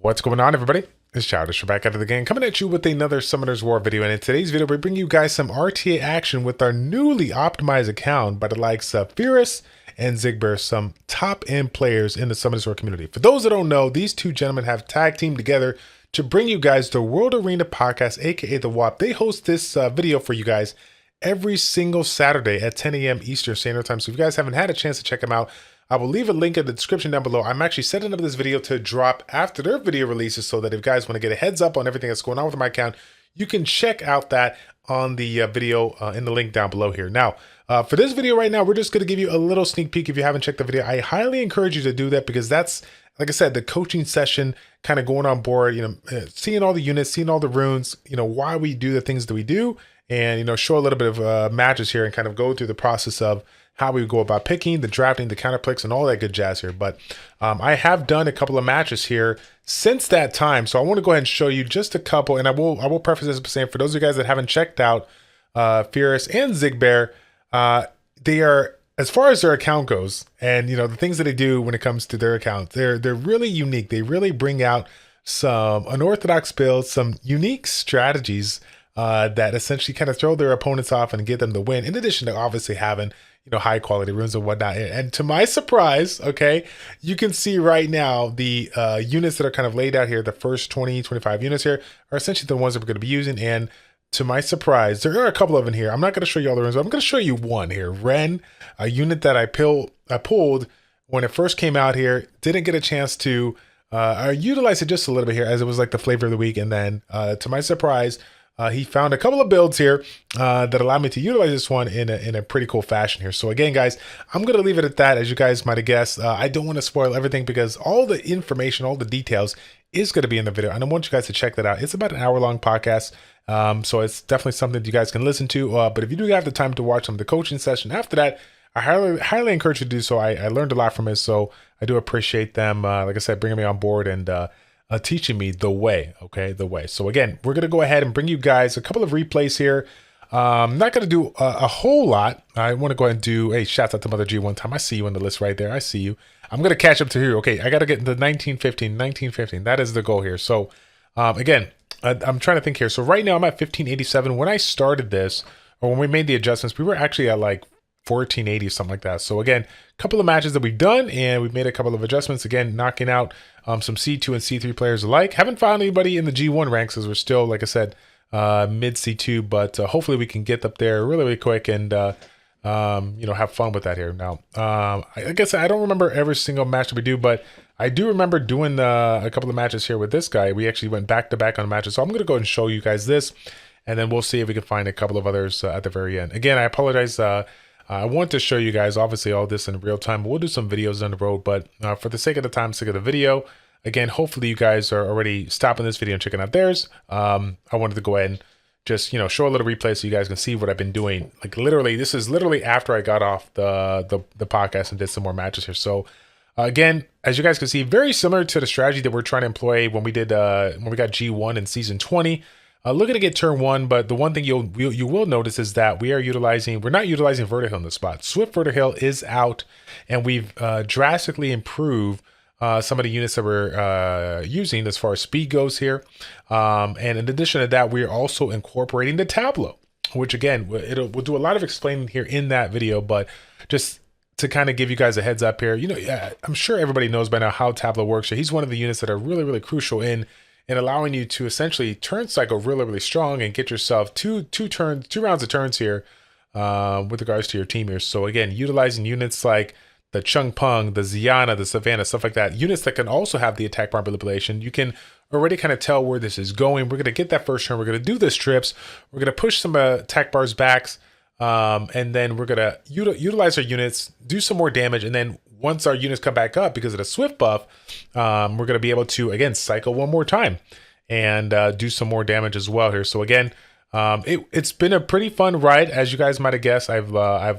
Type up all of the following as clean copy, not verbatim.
What's going on, everybody? It's Childish. We're back out of the game, coming at you with another Summoner's War video. And in today's video, we bring you guys some RTA action with our newly optimized account by the likes of Fierce and Zigbear, some top-end players in the Summoners War community. For those that don't know, these two gentlemen have tag teamed together to bring you guys the World Arena Podcast, aka the WAP. They host this video for you guys every single Saturday at 10 a.m. Eastern Standard Time. So if you guys haven't had a chance to check them out, I will leave a link in the description down below. I'm actually setting up this video to drop after their video releases so that if you guys want to get a heads up on everything that's going on with my account, you can check out that on the video in the link down below here. Now, for this video right now, we're just going to give you a little sneak peek. If you haven't checked the video, I highly encourage you to do that because that's, like I said, the coaching session kind of going on board, seeing all the units, seeing all the runes, why we do the things that we do, and, show a little bit of matches here and kind of go through the process of how we go about picking, the drafting, the counter picks, and all that good jazz here. But I have done a couple of matches here since that time, so I want to go ahead and show you just a couple. And I will preface this by saying, for those of you guys that haven't checked out Fierce and Zigbear, they are, as far as their account goes, and the things that they do when it comes to their account, they're really unique. They really bring out some unorthodox builds, some unique strategies that essentially kind of throw their opponents off and get them the win. In addition to obviously having high quality runes and whatnot. And to my surprise, okay, you can see right now the units that are kind of laid out here, the first 20, 25 units here are essentially the ones that we're going to be using. And to my surprise, there are a couple of them here. I'm not going to show you all the runes, but I'm going to show you one here. Ren, a unit that I pulled when it first came out here, didn't get a chance to utilize it just a little bit here as it was like the flavor of the week. And then to my surprise, he found a couple of builds here that allowed me to utilize this one in a pretty cool fashion here. So again, guys, I'm going to leave it at that. As you guys might have guessed, I don't want to spoil everything because all the information, all the details is going to be in the video. And I want you guys to check that out. It's about an hour-long podcast. So it's definitely something that you guys can listen to. But if you do have the time to watch some of the coaching session after that, I highly encourage you to do so. I learned a lot from it. So I do appreciate them, like I said, bringing me on board and teaching me the way, okay, the way. So again, we're going to go ahead and bring you guys a couple of replays here. I'm not going to do a whole lot. I want to go ahead and do, hey, shouts out to Mother G one time. I see you on the list right there. I see you. I'm going to catch up to you. Okay, I got to get into 1915. That is the goal here. So again, I'm trying to think here. So right now I'm at 1587. When I started this, or when we made the adjustments, we were actually at like 1480, something like that. So again, a couple of matches that we've done, and we've made a couple of adjustments. Again, knocking out some C2 and C3 players alike. Haven't found anybody in the G1 ranks as we're still, like I said, mid C2, but hopefully we can get up there really quick and have fun with that here. Now, I guess I don't remember every single match that we do, but I do remember doing a couple of matches here with this guy. We actually went back to back on matches, so I'm going to go ahead and show you guys this, and then we'll see if we can find a couple of others at the very end. Again, I apologize. I want to show you guys, obviously, all this in real time. We'll do some videos on the road, but for the sake of the time, sake of the video, again, hopefully you guys are already stopping this video and checking out theirs. I wanted to go ahead and just, show a little replay so you guys can see what I've been doing. Like literally, this is literally after I got off the podcast and did some more matches here. So again, as you guys can see, very similar to the strategy that we're trying to employ when we did when we got G1 in season 20. Looking to get turn one, but the one thing you will notice is that we're not utilizing Vertihill in the spot. Swift Vertihill is out, and we've drastically improved some of the units that we're using as far as speed goes here. And in addition to that, we're also incorporating the Tableau, which again, we'll do a lot of explaining here in that video, but just to kind of give you guys a heads up here, I'm sure everybody knows by now how Tableau works. So he's one of the units that are really crucial in allowing you to essentially turn cycle really strong and get yourself two rounds of turns here with regards to your team here. So again, utilizing units like the Chung Pung, the Ziana, the Savannah, stuff like that, units that can also have the attack bar manipulation, you can already kind of tell where this is going. We're going to get that first turn. We're going to do the strips. We're going to push some attack bars backs, and then we're going to utilize our units, do some more damage, and then once our units come back up because of the Swift buff, we're going to be able to, again, cycle one more time and do some more damage as well here. So again, it's been a pretty fun ride. As you guys might have guessed, I've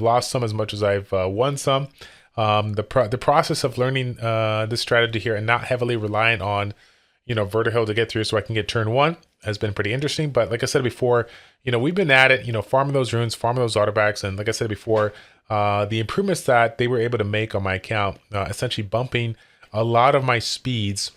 lost some as much as I've won some. The process of learning this strategy here and not heavily relying on, Vertihill to get through so I can get turn one has been pretty interesting. But like I said before, we've been at it, farming those runes, farming those artifacts. And like I said before, the improvements that they were able to make on my account, essentially bumping a lot of my speeds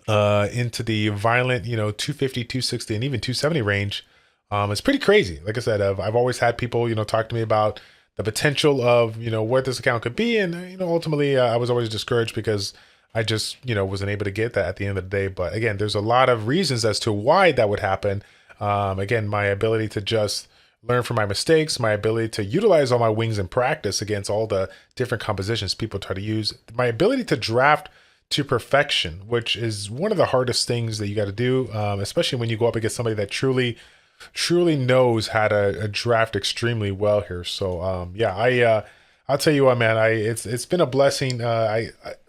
into the violent, 250, 260, and even 270 range. It's pretty crazy. Like I said, I've always had people, talk to me about the potential of, what this account could be. And, ultimately I was always discouraged because I just, wasn't able to get that at the end of the day. But again, there's a lot of reasons as to why that would happen. Again, my ability to just learn from my mistakes, my ability to utilize all my wings in practice against all the different compositions people try to use, my ability to draft to perfection, which is one of the hardest things that you got to do, especially when you go up against somebody that truly knows how to draft extremely well here. So yeah, I'll tell you what, man, it's been a blessing.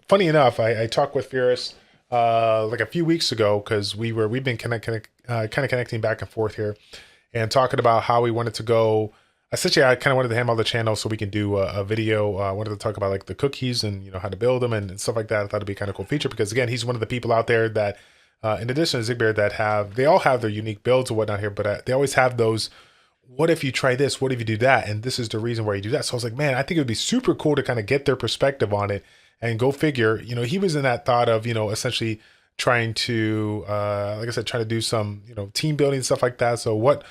Funny enough, I talked with Fierce like a few weeks ago because we've been kind of connecting back and forth here and talking about how we wanted to go. Essentially, I kind of wanted to handle the channel so we can do a video. I wanted to talk about like the cookies and how to build them and stuff like that. I thought it'd be kind of cool feature because again, he's one of the people out there that, in addition to Zigbear, that they all have their unique builds and whatnot here, but they always have those. What if you try this? What if you do that? And this is the reason why you do that. So I was like, man, I think it would be super cool to kind of get their perspective on it and go figure. He was in that thought of essentially trying to, like I said, trying to do some team building and stuff like that. So what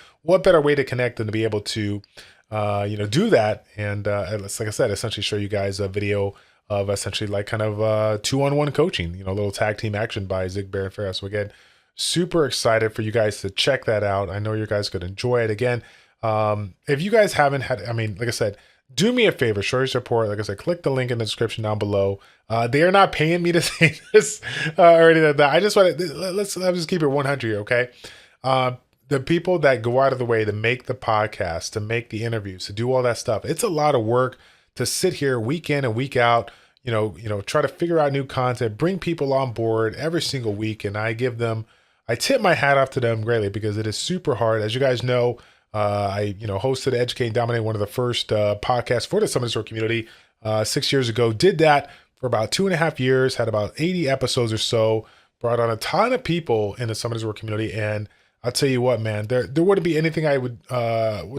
better way to connect than to be able to do that. And like I said, essentially show you guys a video of essentially like kind of 2-on-1 coaching, a little tag team action by Zigbear and Farah. So again, super excited for you guys to check that out. I know you guys could enjoy it. Again, if you guys haven't had, like I said, do me a favor, show your support. Like I said, click the link in the description down below. They are not paying me to say this or anything like that. I just want to, let's just keep it 100 here, okay? The people that go out of the way to make the podcast, to make the interviews, to do all that stuff, it's a lot of work to sit here week in and week out, try to figure out new content, bring people on board every single week. And I tip my hat off to them greatly because it is super hard. As you guys know, I hosted Educate and Dominate, one of the first podcasts for the Summoners War community 6 years ago. Did that for about 2.5 years, had about 80 episodes or so, brought on a ton of people in the Summoners War community. And I'll tell you what, man, there wouldn't be anything I would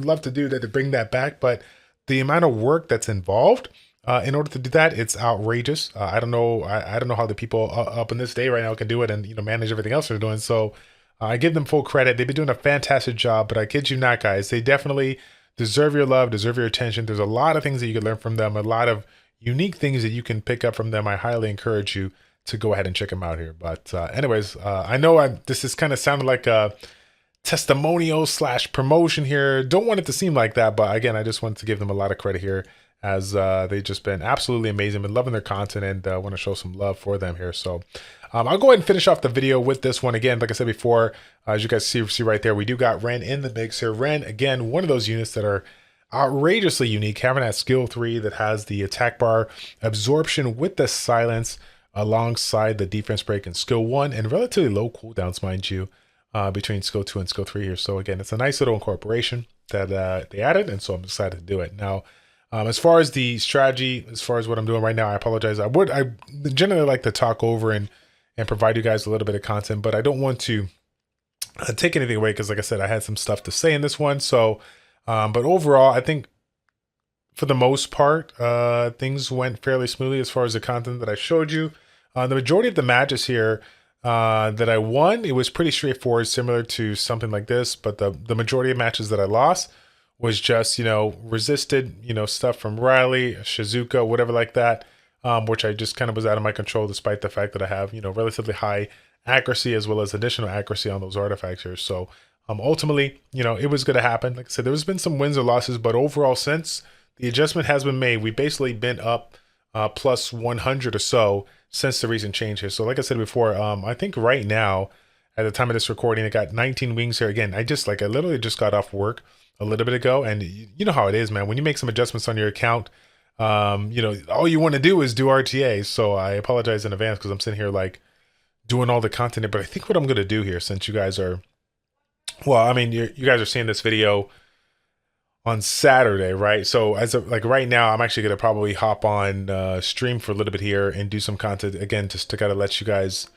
love to do to bring that back, but the amount of work that's involved in order to do that, it's outrageous. I don't know. I don't know how the people up in this day right now can do it and manage everything else they're doing. So I give them full credit. They've been doing a fantastic job, but I kid you not, guys, they definitely deserve your love, deserve your attention. There's a lot of things that you can learn from them, a lot of unique things that you can pick up from them. I highly encourage you to go ahead and check them out here. But anyways, I know this is kind of sounding like a testimonial / promotion here. Don't want it to seem like that, but again, I just wanted to give them a lot of credit here as they've just been absolutely amazing. Been loving their content and want to show some love for them here. So I'll go ahead and finish off the video with this one. Again, like I said before, as you guys see right there, we do got Ren in the mix here. Ren, again, one of those units that are outrageously unique, having that skill 3 that has the attack bar absorption with the silence alongside the defense break and skill 1 and relatively low cooldowns, mind you, between skill 2 and skill 3 here. So again, it's a nice little incorporation that they added, and so I'm excited to do it. Now, as far as the strategy, as far as what I'm doing right now, I apologize. I generally like to talk over and provide you guys a little bit of content, but I don't want to take anything away because, like I said, I had some stuff to say in this one. So, but overall, I think for the most part, things went fairly smoothly as far as the content that I showed you. The majority of the matches here that I won, it was pretty straightforward, similar to something like this, but the majority of matches that I lost was just, resisted, stuff from Riley, Shizuka, whatever like that, which I just kind of was out of my control, despite the fact that I have, relatively high accuracy as well as additional accuracy on those artifacts here. So ultimately, it was going to happen. Like I said, there's been some wins or losses, but overall, since the adjustment has been made, we've basically been up plus 100 or so since the recent change here. So like I said before, I think right now, at the time of this recording, I got 19 wings here. Again, I literally just got off work a little bit ago, and you know how it is, man. When you make some adjustments on your account, all you want to do is do RTA. So I apologize in advance because I'm sitting here like doing all the content, but I think what I'm going to do here, since you guys are, you guys are seeing this video on Saturday, right? So as of like right now, I'm actually going to probably hop on stream for a little bit here and do some content again, just to kind of let you guys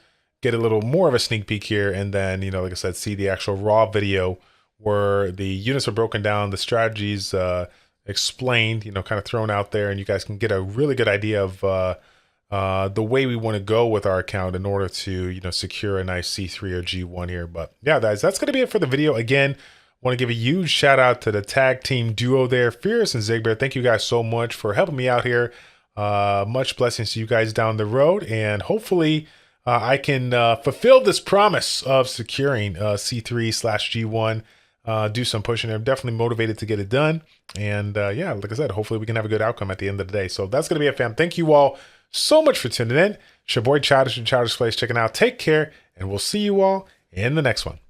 get a little more of a sneak peek here. And then, like I said, see the actual raw video where the units are broken down, the strategies explained, kind of thrown out there, and you guys can get a really good idea of the way we want to go with our account in order to, you know, secure a nice C3 or G1 here. But yeah, guys, that's going to be it for the video. Again, want to give a huge shout out to the tag team duo there, Fierce and Zigbear. Thank you guys so much for helping me out here. Much blessings to you guys down the road, and hopefully I can fulfill this promise of securing C3/G1. Do some pushing. I'm definitely motivated to get it done. And yeah, like I said, hopefully we can have a good outcome at the end of the day. So that's going to be it, fam. Thank you all so much for tuning in. It's your boy Childish and ChildishPlays checking out. Take care, and we'll see you all in the next one.